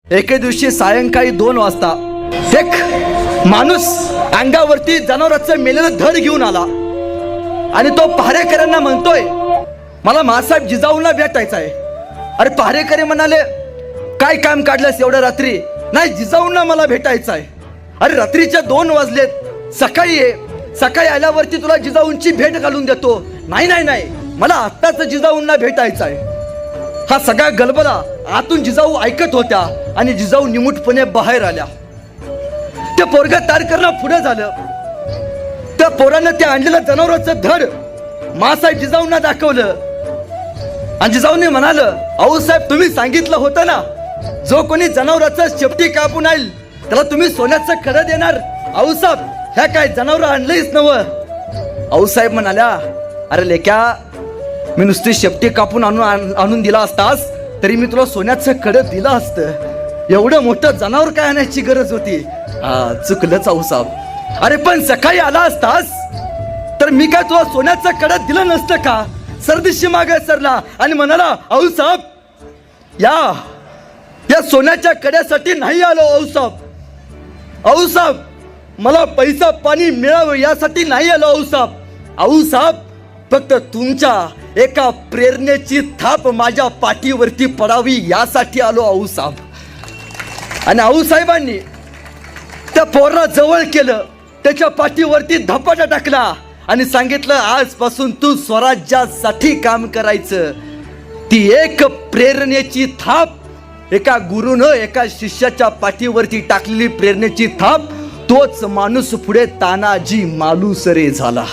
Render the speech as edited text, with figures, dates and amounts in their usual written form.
एके दिवशी सायंकाळी 2 वाजता एक माणूस अंगावरती जनावराचं मेलेलं धड घेऊन आला आणि तो पहारेकऱ्यांना म्हणतोय, मला मासाहेब जिजाऊंना भेटायचं आहे. अरे पहारेकरी म्हणाले, काय काम काढलंस एवढ्या रात्री? नाही, जिजाऊंना मला भेटायचं आहे. अरे रात्रीच्या 2 वाजलेत, सकाळी ये, सकाळी आल्यावरती तुला जिजाऊंची भेट घालून देतो. नाही नाही नाही, मला आत्ताच जिजाऊंना भेटायचं आहे. हा सगळा गलबला आतून जिजाऊ ऐकत होत्या आणि जिजाऊ निमूटपणे बाहेर आल्या. ते पोरगं तार करणं पुढे झालं. त्या पोरानं ते आणलेलं जनावराचं धड मासाहेब जिजाऊंना दाखवलं आणि जिजाऊने म्हणालं, अहो साहेब, तुम्ही सांगितलं होतं ना, जो कोणी जनावराचं शेपटी कापून आणेल त्याला तुम्ही सोन्याचं खडं देणार. अहो साहेब, ह्या काय जनावर आणलंच नवं? अहो साहेब म्हणाल्या, अरे लेक्या, मी नुसती शेपटी कापून आणून दिला असतास तरी मी तुला सोन्याचं खडं दिलं असतं. एवढं मोठं जनावर काय आणायची गरज होती? चुकलंच अहो साहेब. अरे पण सकाळी आला असतास तर मी काय तुला सोन्याचं खडं दिलं नसतं का? सरदिशी मागे सरला आणि म्हणाला, अहो साहेब, या सोन्याच्या कड्यासाठी नाही आलो. अहो साहेब, अहो साहेब, मला पैसा पाणी मिळावं यासाठी नाही आलो. अहो साहेब, अहो साहेब, फक्त तुमच्या एका प्रेरणेची थाप माझ्या पाठीवरती पडावी यासाठी आलो. अहो साहेब. आणि आऊ साहेबांनी त्या पोराला जवळ केलं, त्याच्या पाठीवरती धपाटा टाकला आणि सांगितलं, आजपासून तू स्वराज्यासाठी काम करायचं. ती एक प्रेरणेची थाप एका गुरुनं एका शिष्याच्या पाठीवरती टाकलेली प्रेरणेची थाप, तोच माणूस पुढे तानाजी मालुसरे झाला.